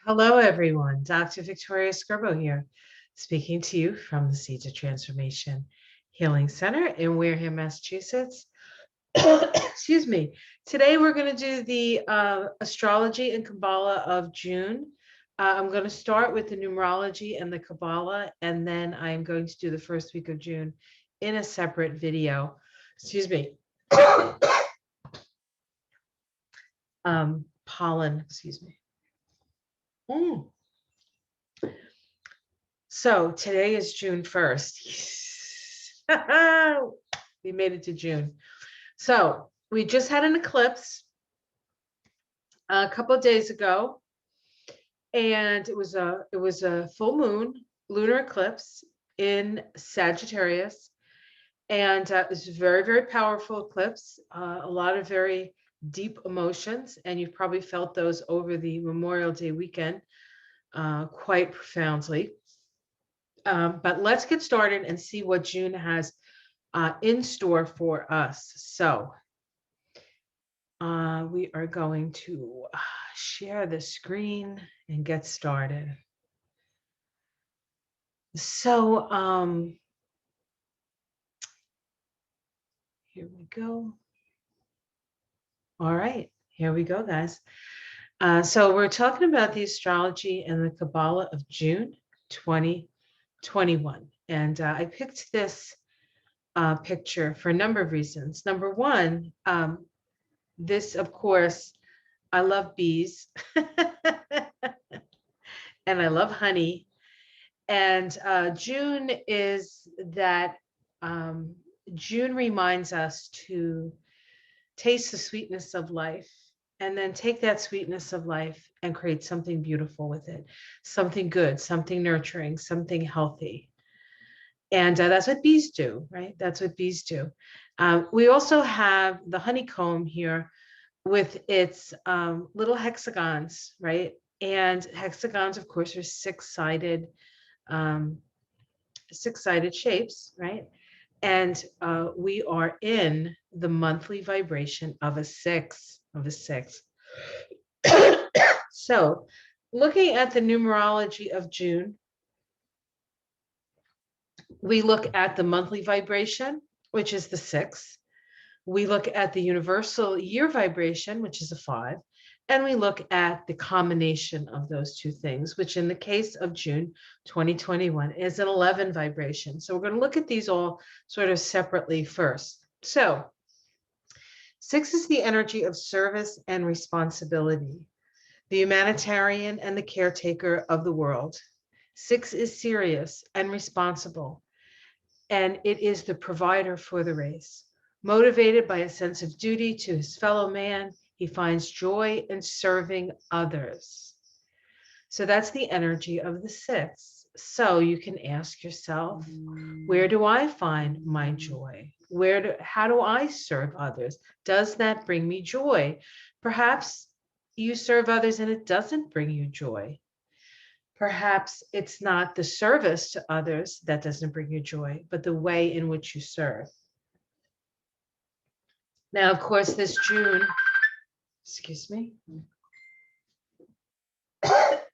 Hello, everyone. Dr. Victoria Scarbo here, speaking to you from the Seeds of Transformation Healing Center in Wareham, Massachusetts. Excuse me. Today, we're going to do the astrology and Kabbalah of June. I'm going to start with the numerology and the Kabbalah, and then I'm going to do the first week of June in a separate video. Excuse me. Pollen, excuse me. So today is June 1st. We made it to June. So we just had an eclipse a couple of days ago, and it was a full moon lunar eclipse in Sagittarius, and it was a very, very powerful eclipse. A lot of very deep emotions, and you've probably felt those over the Memorial Day weekend quite profoundly. But let's get started and see what June has in store for us. So we are going to share the screen and get started. So here we go. All right, here we go, guys. So we're talking about the astrology and the Kabbalah of June 2021. And I picked this picture for a number of reasons. Number one, this, of course, I love bees and I love honey. And June is that, June reminds us to taste the sweetness of life and then take that sweetness of life and create something beautiful with it, something good, something nurturing, something healthy. And that's what bees do, right? That's what bees do. We also have the honeycomb here with its little hexagons, right? And hexagons, of course, are six-sided shapes, right? And we are in the monthly vibration of a six. So looking at the numerology of June, we look at the monthly vibration, which is the 6. We look at the universal year vibration, which is a 5. And we look at the combination of those two things, which in the case of June 2021 is an 11 vibration. So we're going to look at these all sort of separately first. So 6 is the energy of service and responsibility, the humanitarian and the caretaker of the world. 6 is serious and responsible, and it is the provider for the race. Motivated by a sense of duty to his fellow man, he finds joy in serving others. So that's the energy of the 6. So you can ask yourself, where do I find my joy? How do I serve others? Does that bring me joy? Perhaps you serve others and it doesn't bring you joy. Perhaps it's not the service to others that doesn't bring you joy, but the way in which you serve. Now, of course, this June, excuse me.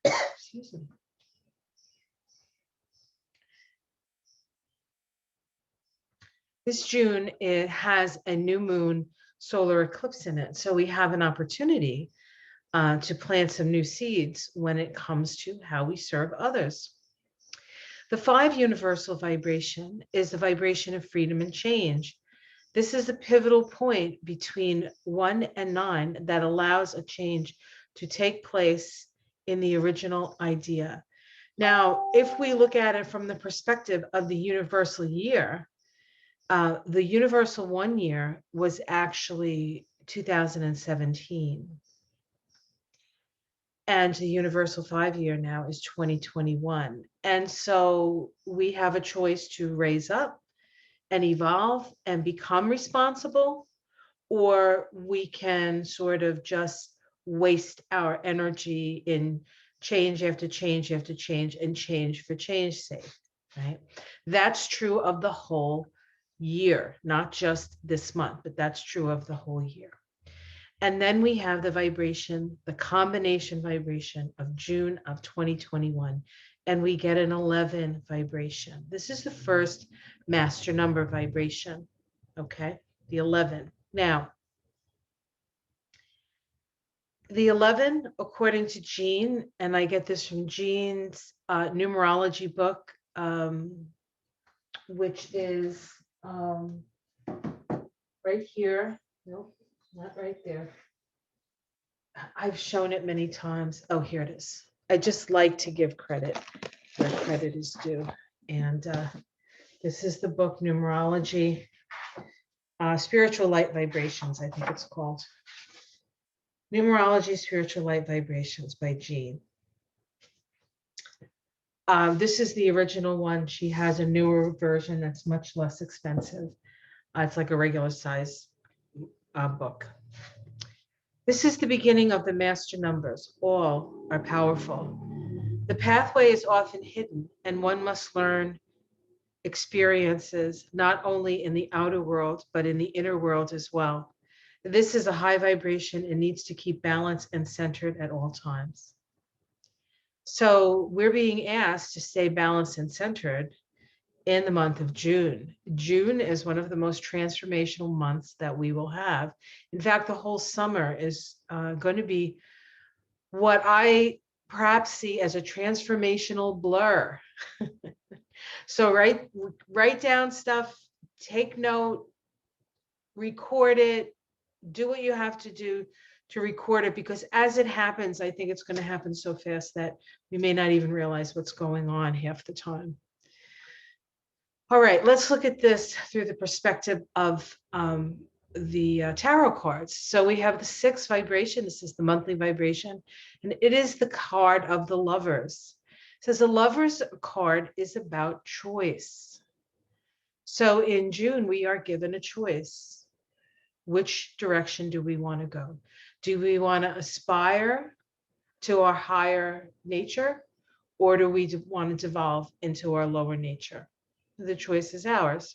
Excuse me. This June, it has a new moon solar eclipse in it. So we have an opportunity to plant some new seeds when it comes to how we serve others. The 5 universal vibration is the vibration of freedom and change. This is the pivotal point between 1 and 9 that allows a change to take place in the original idea. Now, if we look at it from the perspective of the universal year, the universal 1 year was actually 2017. And the universal 5 year now is 2021. And so we have a choice to raise up and evolve and become responsible, or we can sort of just waste our energy in change after change after change and change for change's sake, right? That's true of the whole year, not just this month, but that's true of the whole year. And then we have the vibration, the combination vibration of June of 2021, and we get an 11 vibration. This is the first master number vibration, okay? The 11. Now, the 11, according to Jean, and I get this from Jean's numerology book, which is right here. Nope, not right there. I've shown it many times. Oh, here it is. I just like to give credit where credit is due. And this is the book, Numerology, Spiritual Light Vibrations, I think it's called. Numerology, Spiritual Light Vibrations by Jean. This is the original one. She has a newer version that's much less expensive. It's like a regular size book. This is the beginning of the master numbers. All are powerful. The pathway is often hidden, and one must learn experiences not only in the outer world, but in the inner world as well. This is a high vibration and needs to keep balanced and centered at all times. So we're being asked to stay balanced and centered in the month of June. June is one of the most transformational months that we will have. In fact, the whole summer is going to be what I perhaps see as a transformational blur. So write down stuff, take note, record it, do what you have to do to record it, because as it happens, I think it's going to happen so fast that we may not even realize what's going on half the time. All right, let's look at this through the perspective of the tarot cards. So we have the 6th vibration. This is the monthly vibration, and it is the card of the Lovers. It says the Lovers card is about choice. So in June, we are given a choice. Which direction do we want to go? Do we want to aspire to our higher nature, or do we want to devolve into our lower nature? The choice is ours.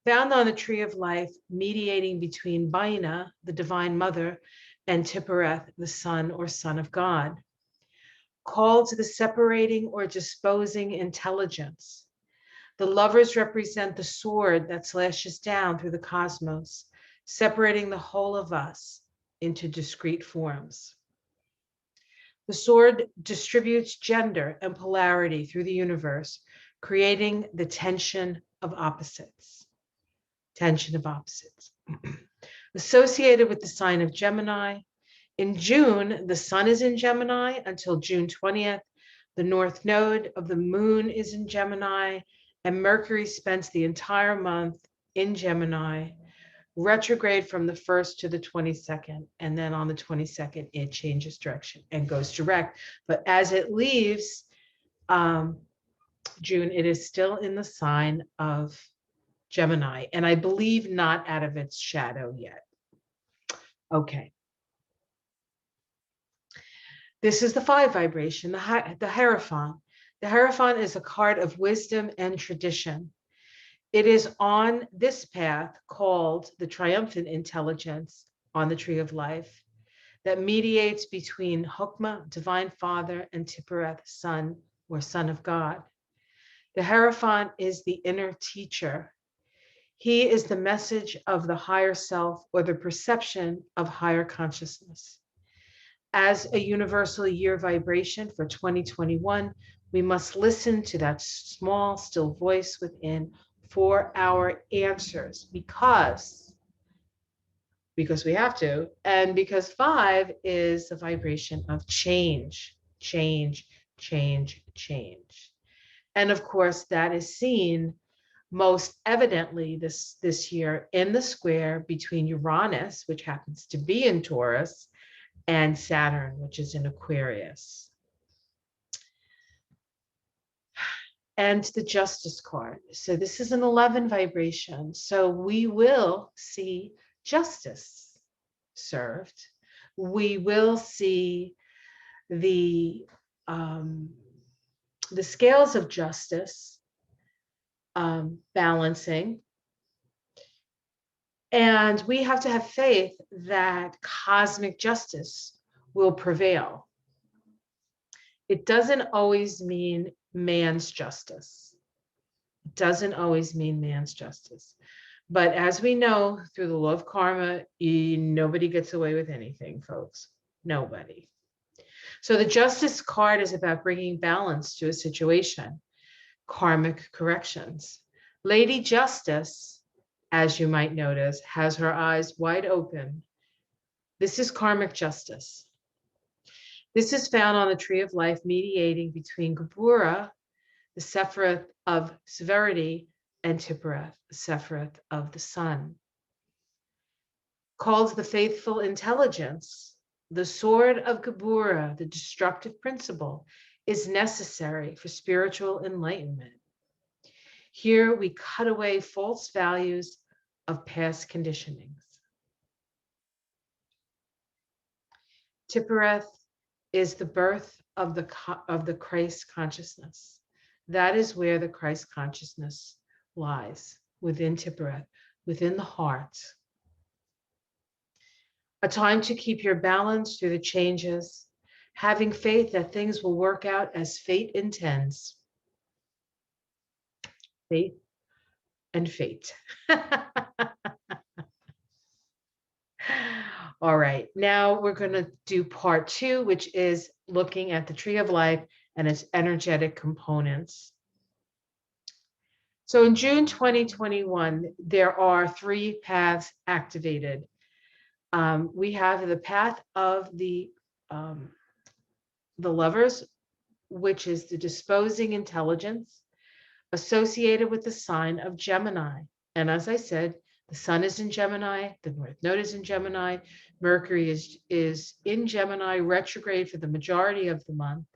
Found on the tree of life, mediating between Baina, the divine mother, and Tiphareth, the son or son of God. Called to the separating or disposing intelligence. The Lovers represent the sword that slashes down through the cosmos, separating the whole of us into discrete forms. The sword distributes gender and polarity through the universe, creating the tension of opposites. Tension of opposites. Associated with the sign of Gemini. In June, the sun is in Gemini until June 20th. The north node of the moon is in Gemini, and Mercury spends the entire month in Gemini, retrograde from the 1st to the 22nd. And then on the 22nd, it changes direction and goes direct. But as it leaves June, it is still in the sign of Gemini, and I believe not out of its shadow yet. Okay. This is the 5 vibration, the HIEROPHANT. The HIEROPHANT is a card of wisdom and tradition. It is on this path called the triumphant intelligence on the tree of life that mediates between Chokmah, divine father, and Tiphareth, son or son of God. The HIEROPHANT is the inner teacher. He is the message of the higher self or the perception of higher consciousness. As a universal year vibration for 2021, we must listen to that small, still voice within for our answers because we have to, and because 5 is the vibration of change, change, change, change. And of course, that is seen most evidently this year in the square between Uranus, which happens to be in Taurus, and Saturn, which is in Aquarius. And the Justice card. So this is an 11 vibration. So we will see justice served. We will see the scales of justice balancing. And we have to have faith that cosmic justice will prevail. It doesn't always mean man's justice. It doesn't always mean man's justice. But as we know, through the law of karma, nobody gets away with anything, folks. Nobody. So the justice card is about bringing balance to a situation, karmic corrections. Lady Justice, as you might notice, has her eyes wide open. This is karmic justice. This is found on the tree of life, mediating between Gebura, the Sephiroth of severity, and Tiphereth, the Sephiroth of the sun. Called the faithful intelligence, the sword of Gebura, the destructive principle, is necessary for spiritual enlightenment. Here we cut away false values of past conditionings. Tiphereth is the birth of the Christ consciousness. That is where the Christ consciousness lies, within Tiphereth, within the heart. A time to keep your balance through the changes, having faith that things will work out as fate intends. Faith and fate. All right, now we're going to do part 2, which is looking at the tree of life and its energetic components. So in June 2021, there are 3 paths activated. We have the path of the lovers, which is the disposing intelligence associated with the sign of Gemini. And as I said, the sun is in Gemini, the North Node is in Gemini, Mercury is in Gemini retrograde for the majority of the month,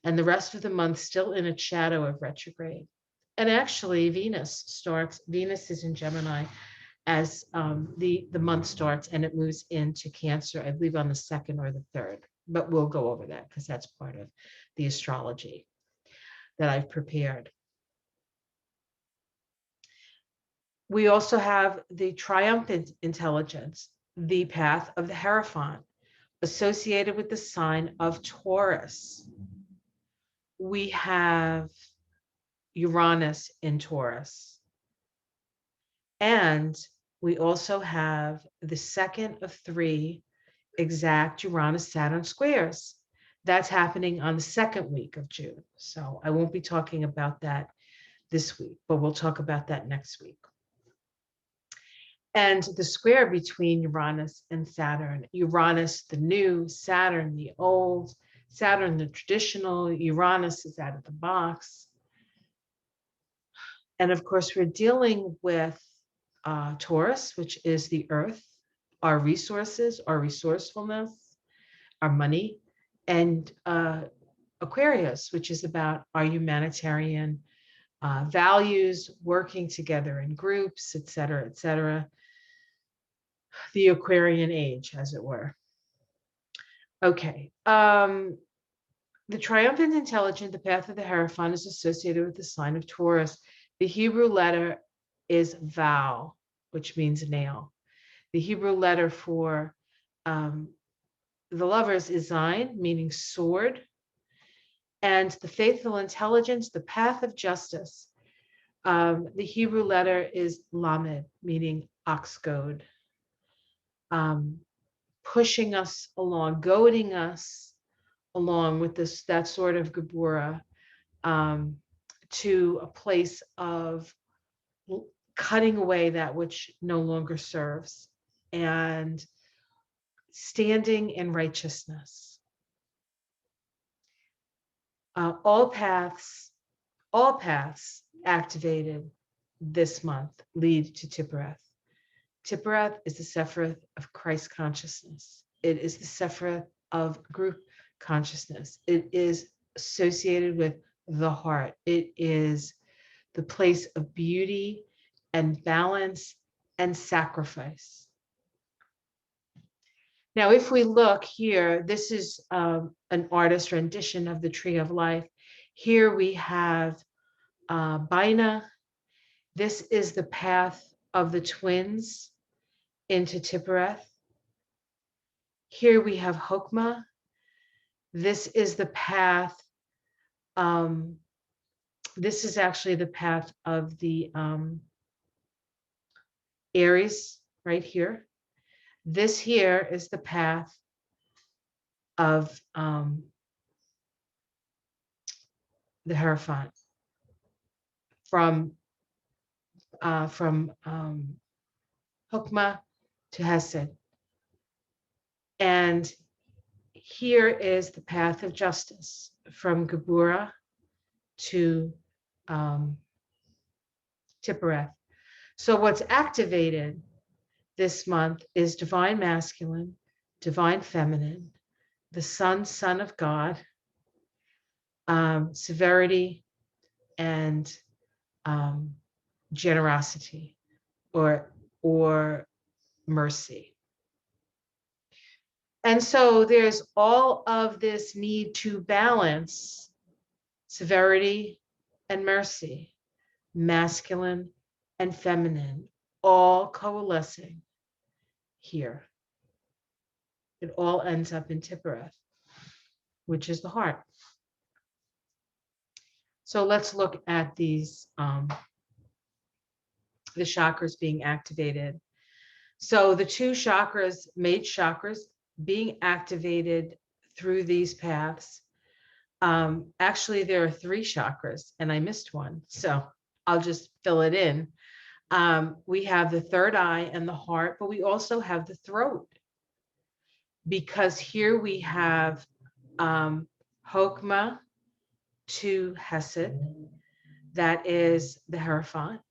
and the rest of the month still in a shadow of retrograde. And actually Venus is in Gemini as the month starts, and it moves into Cancer, I believe on the 2nd or the 3rd, but we'll go over that because that's part of the astrology that I've prepared. We also have the triumphant intelligence, the path of the Hierophant, associated with the sign of Taurus. We have Uranus in Taurus. And we also have the second of 3 exact Uranus-Saturn squares. That's happening on the 2nd week of June. So I won't be talking about that this week, but we'll talk about that next week. And the square between Uranus and Saturn, Uranus, the new, Saturn, the old, Saturn, the traditional, Uranus is out of the box. And of course, we're dealing with Taurus, which is the earth, our resources, our resourcefulness, our money, and Aquarius, which is about our humanitarian values, working together in groups, et cetera, the Aquarian age, as it were. Okay. The triumphant intelligence, the path of the Hierophant, is associated with the sign of Taurus. The Hebrew letter is Vav, which means nail. The Hebrew letter for the lovers is Zayin, meaning sword. And the faithful intelligence, the path of justice, the Hebrew letter is Lamed, meaning ox goad. Pushing us along, goading us along with that sort of Gebura to a place of cutting away that which no longer serves and standing in righteousness. All paths activated this month lead to Tiphereth. Tiphereth is the Sephiroth of Christ consciousness. It is the Sephiroth of group consciousness. It is associated with the heart. It is the place of beauty and balance and sacrifice. Now, if we look here, this is an artist rendition of the Tree of Life. Here we have Bina. This is the path of the twins. into Tiphereth. Here we have Chokmah. This is the path. This is actually the path of the Aries right here. This here is the path of the Hierophant from Chokmah to Hesed. And here is the path of justice from Geburah to Tiphereth. So what's activated this month is divine masculine, divine feminine, the Son of God, severity, and generosity or mercy. And so there's all of this need to balance severity and mercy, masculine and feminine, all coalescing here. It all ends up in Tiphereth, which is the heart. So let's look at these, the chakras being activated. So the two chakras, major chakras, being activated through these paths. Actually, there are 3 chakras, and I missed one, so I'll just fill it in. We have the third eye and the heart, but we also have the throat, because here we have Chokmah to Hesed, that is the Hierophant.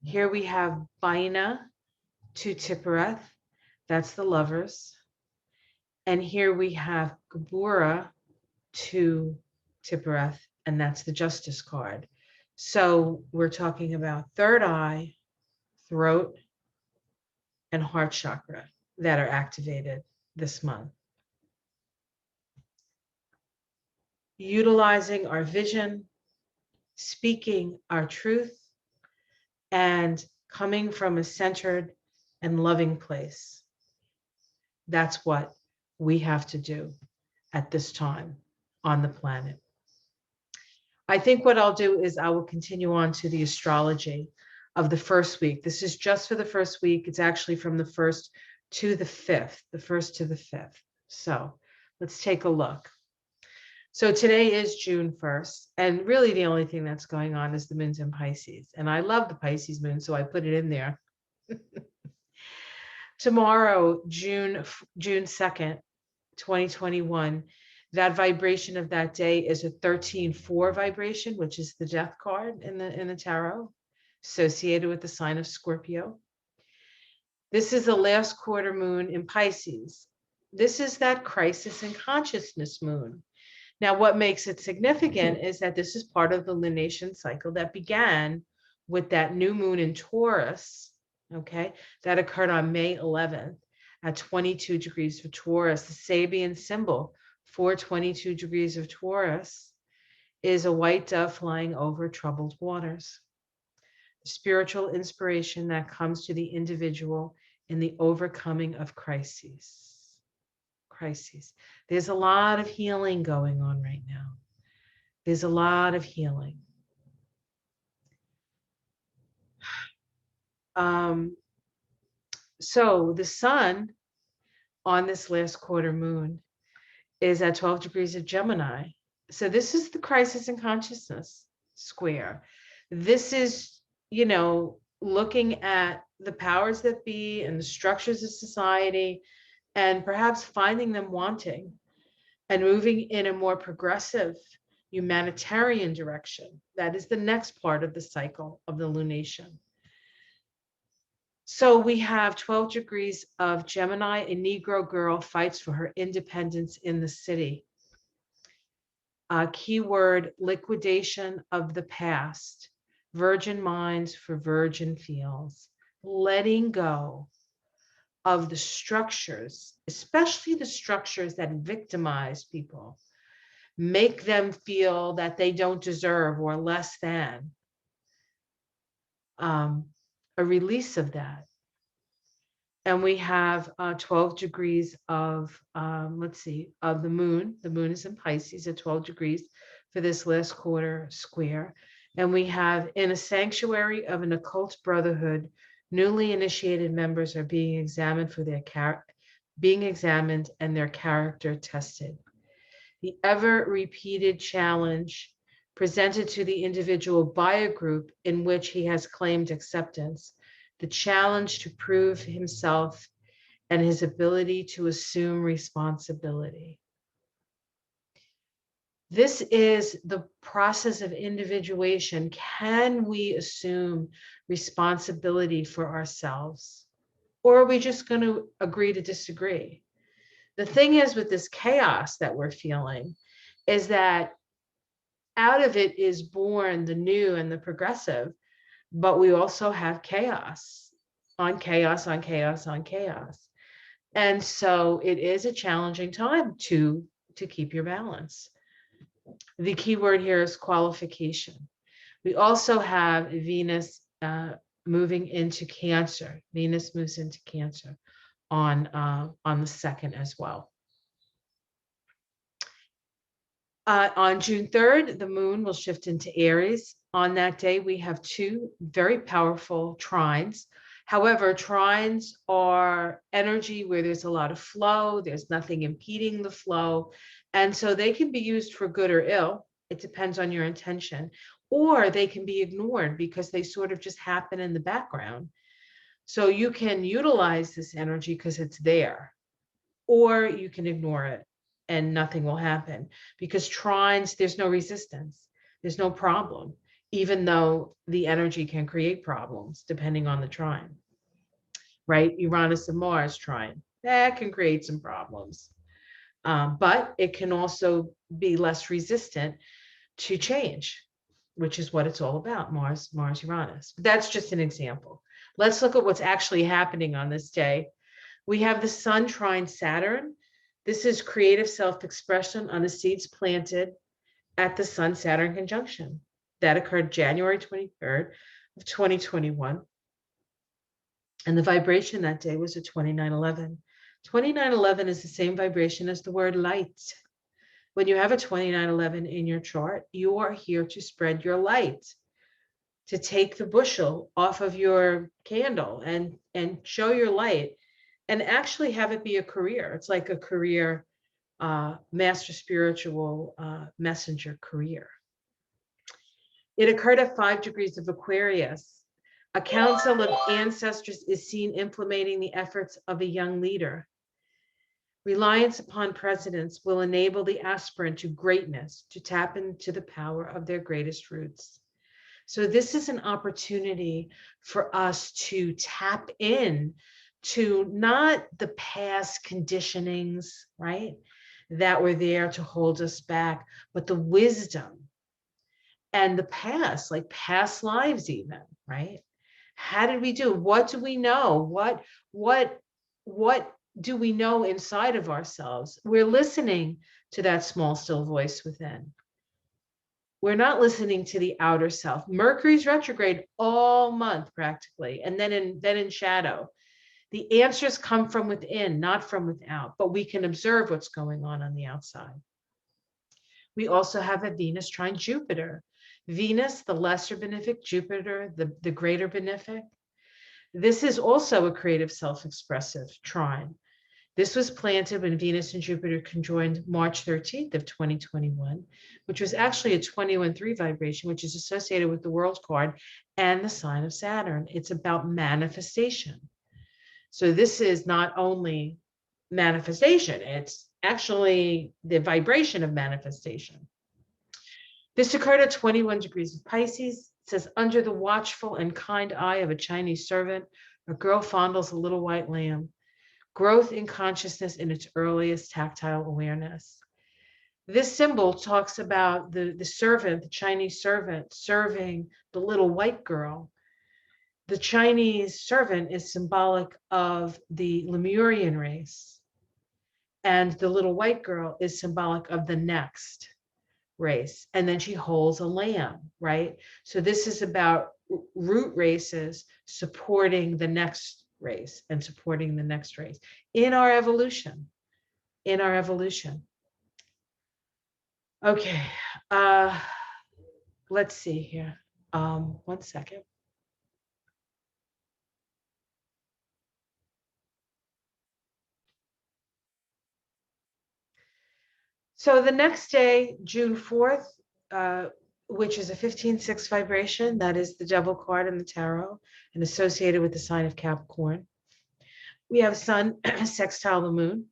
Here we have Baina to Tiphereth, that's the lovers. And here we have Geburah to Tiphereth, and that's the justice card. So we're talking about third eye, throat, and heart chakra that are activated this month. Utilizing our vision, speaking our truth, and coming from a centered and loving place. That's what we have to do at this time on the planet. I think what I'll do is I will continue on to the astrology of the first week. This is just for the first week. It's actually from the 1st to the 5th, the 1st to the 5th. So let's take a look. So today is June 1st, and really the only thing that's going on is the moon's in Pisces. And I love the Pisces moon, so I put it in there. Tomorrow, June 2nd, 2021, that vibration of that day is a 13-4 vibration, which is the death card in the tarot, associated with the sign of Scorpio. This is the last quarter moon in Pisces. This is that crisis in consciousness moon. Now, what makes it significant is that this is part of the lunation cycle that began with that new moon in Taurus, okay, that occurred on May 11th at 22 degrees of Taurus. The Sabian symbol for 22 degrees of Taurus is a white dove flying over troubled waters. The spiritual inspiration that comes to the individual in the overcoming of crises. There's a lot of healing going on right now. There's a lot of healing. So the sun on this last quarter moon is at 12 degrees of Gemini. So this is the crisis in consciousness square. This is, looking at the powers that be and the structures of society, and perhaps finding them wanting and moving in a more progressive humanitarian direction. That is the next part of the cycle of the lunation. So we have 12 degrees of Gemini. A Negro girl fights for her independence in the city. Keyword, liquidation of the past. Virgin minds for virgin fields. Letting go of the structures, especially the structures that victimize people, make them feel that they don't deserve or less than. A release of that. And we have 12 degrees of, let's see, of the moon. The moon is in Pisces at 12 degrees for this last quarter square. And we have in a sanctuary of an occult brotherhood, newly initiated members are being examined for their being examined and their character tested. The ever repeated challenge presented to the individual by a group in which he has claimed acceptance, the challenge to prove himself and his ability to assume responsibility. This is the process of individuation. Can we assume responsibility for ourselves? Or are we just going to agree to disagree? The thing is with this chaos that we're feeling is that out of it is born the new and the progressive, but we also have chaos on chaos on chaos on chaos. And so it is a challenging time to keep your balance. The key word here is qualification. We also have Venus moving into Cancer. Venus moves into Cancer on the 2nd as well. On June 3rd, the moon will shift into Aries. On that day, we have 2 very powerful trines. However, trines are energy where there's a lot of flow, there's nothing impeding the flow. And so they can be used for good or ill. It depends on your intention. Or they can be ignored because they sort of just happen in the background. So you can utilize this energy because it's there, or you can ignore it and nothing will happen, because trines, there's no resistance, there's no problem, even though the energy can create problems depending on the trine, right? Uranus and Mars trine, that can create some problems, but it can also be less resistant to change, which is what it's all about, Mars, Uranus. But that's just an example. Let's look at what's actually happening on this day. We have the Sun trine Saturn. This is creative self-expression on the seeds planted at the Sun-Saturn conjunction. That occurred January 23rd of 2021. And the vibration that day was a 2911. 2911 is the same vibration as the word light. When you have a 2911 in your chart, you are here to spread your light, to take the bushel off of your candle and show your light, and actually have it be a career. It's like a career, master spiritual messenger career. It occurred at 5 degrees of Aquarius. A council of ancestors is seen implementing the efforts of a young leader. Reliance upon presidents will enable the aspirant to greatness to tap into the power of their greatest roots. So this is an opportunity for us to tap in to not the past conditionings, right, that were there to hold us back, but the wisdom and the past, like past lives even, right? How did we do? What do we know? What do we know inside of ourselves? We're listening to that small, still voice within. We're not listening to the outer self. Mercury's retrograde all month practically, and then in shadow. The answers come from within, not from without, but we can observe what's going on the outside. We also have a Venus trine Jupiter. Venus, the lesser benefic, Jupiter, the greater benefic. This is also a creative self-expressive trine. This was planted when Venus and Jupiter conjoined March 13th of 2021, which was actually a 21-3 vibration, which is associated with the World card and the sign of Saturn. It's about manifestation. So this is not only manifestation, it's actually the vibration of manifestation. This occurred at 21 degrees of Pisces. It says, under the watchful and kind eye of a Chinese servant, a girl fondles a little white lamb. Growth in consciousness in its earliest tactile awareness. This symbol talks about the servant, the Chinese servant, serving the little white girl. The Chinese servant is symbolic of the Lemurian race, and the little white girl is symbolic of the next race. And then she holds a lamb, right? So this is about root races supporting the next race and supporting the next race in our evolution, in our evolution. Okay, let's see here. 1 second. So the next day, June 4th, which is a 15-6 vibration, that is the devil card in the tarot and associated with the sign of Capricorn. We have Sun sextile the moon.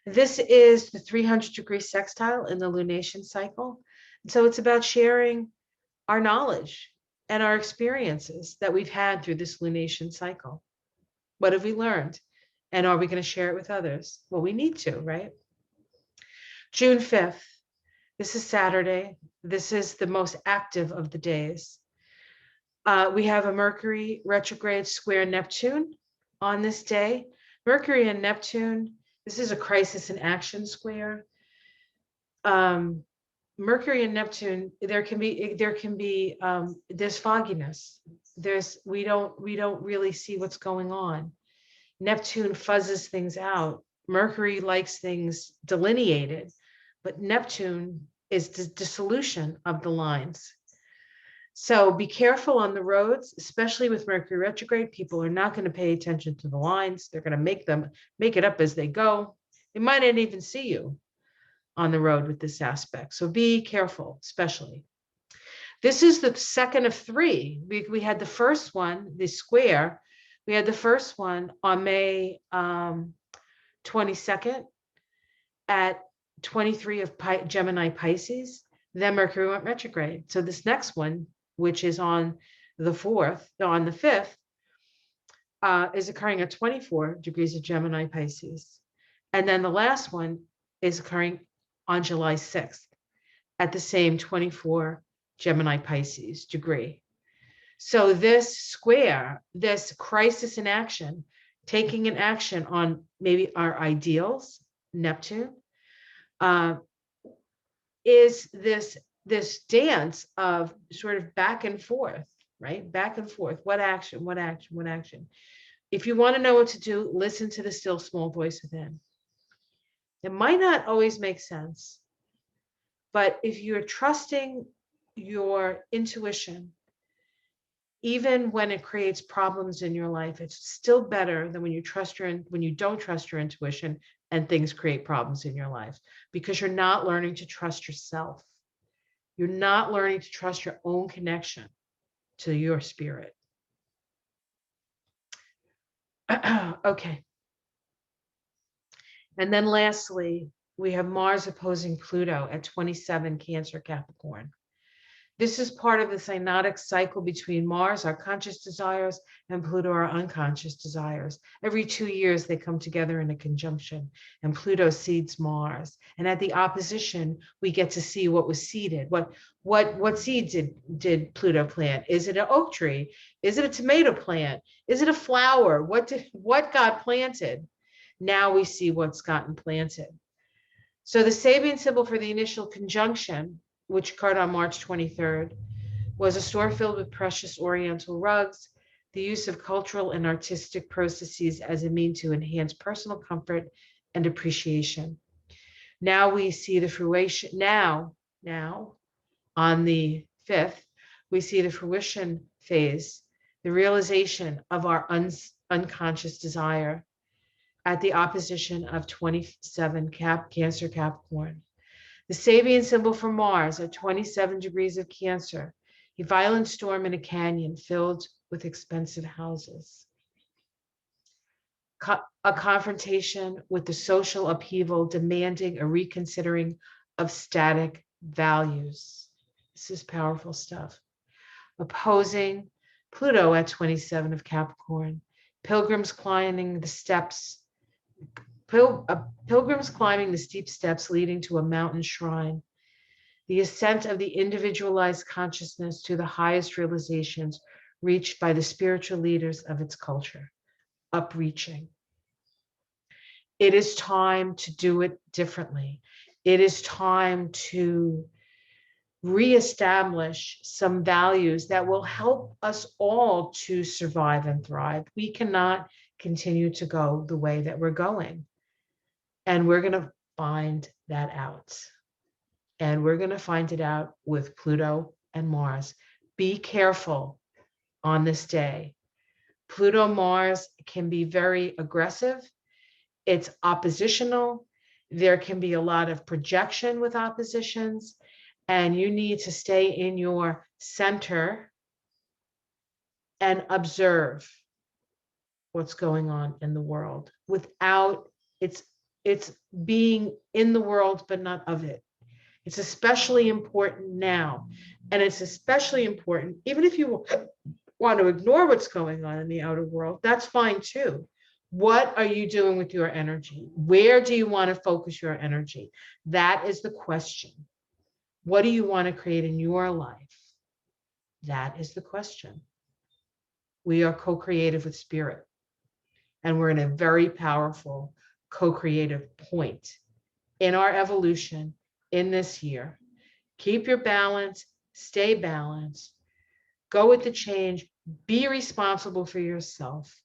This is the 300-degree sextile in the lunation cycle. So it's about sharing our knowledge and our experiences that we've had through this lunation cycle. What have we learned? And are we going to share it with others? Well, we need to, right? June 5th. This is Saturday. This is the most active of the days. We have a Mercury retrograde square Neptune on this day. Mercury and Neptune, this is a crisis in action square. Mercury and Neptune, there's fogginess. We don't really see what's going on. Neptune fuzzes things out. Mercury likes things delineated, but Neptune is the dissolution of the lines. So be careful on the roads, especially with Mercury retrograde. People are not going to pay attention to the lines. They're going to make it up as they go. They might not even see you on the road with this aspect. So be careful, especially. This is the second of three. We had the first one, the square. We had the first one on May 22nd at 23 of Gemini Pisces. Then Mercury went retrograde. So this next one, which is on the 5th, is occurring at 24 degrees of Gemini Pisces. And then the last one is occurring on July 6th at the same 24 Gemini Pisces degree. So this square, this crisis in action, taking an action on maybe our ideals, Neptune, is this dance of sort of back and forth, right? Back and forth. What action, what action, what action? If you want to know what to do, listen to the still small voice within. It might not always make sense, but if you're trusting your intuition, even when it creates problems in your life, it's still better than when you don't trust your intuition and things create problems in your life, because you're not learning to trust yourself. You're not learning to trust your own connection to your spirit. Okay. And then lastly, we have Mars opposing Pluto at 27 Cancer Capricorn. This is part of the synodic cycle between Mars, our conscious desires, and Pluto, our unconscious desires. Every 2 years, they come together in a conjunction, and Pluto seeds Mars. And at the opposition, we get to see what was seeded. What seeds did Pluto plant? Is it an oak tree? Is it a tomato plant? Is it a flower? What got planted? Now we see what's gotten planted. So the Sabian symbol for the initial conjunction, which occurred on March 23rd, was a store filled with precious Oriental rugs, the use of cultural and artistic processes as a means to enhance personal comfort and appreciation. Now we see the fruition, now on the 5th, we see the fruition phase, the realization of our unconscious desire at the opposition of 27 Cancer Capricorn. The Sabian symbol for Mars at 27 degrees of Cancer, a violent storm in a canyon filled with expensive houses. A confrontation with the social upheaval demanding a reconsidering of static values. This is powerful stuff. Opposing Pluto at 27 of Capricorn, pilgrims climbing the steps. Pilgrims climbing the steep steps leading to a mountain shrine. The ascent of the individualized consciousness to the highest realizations reached by the spiritual leaders of its culture. Upreaching. It is time to do it differently. It is time to reestablish some values that will help us all to survive and thrive. We cannot continue to go the way that we're going. And we're going to find that out. And we're going to find it out with Pluto and Mars. Be careful on this day. Pluto Mars can be very aggressive. It's oppositional. There can be a lot of projection with oppositions, and you need to stay in your center and observe what's going on in the world without it's being in the world but not of it. It's especially important now, and it's especially important even if you want to ignore what's going on in the outer world, that's fine too. What are you doing with your energy? Where do you want to focus your energy? That is the question. What do you want to create in your life? That is the question. We are co-creative with spirit, and we're in a very powerful co-creative point in our evolution in this year. Keep your balance, stay balanced, go with the change, be responsible for yourself.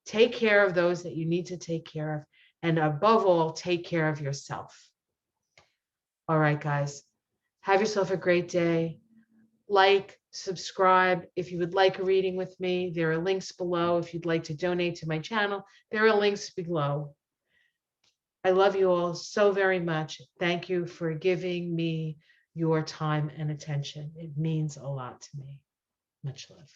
Take care of those that you need to take care of, and above all, take care of yourself. All right, guys, have yourself a great day. Like, subscribe. If you would like a reading with me, there are links below. If you'd like to donate to my channel, there are links below. I love you all so very much. Thank you for giving me your time and attention. It means a lot to me. Much love.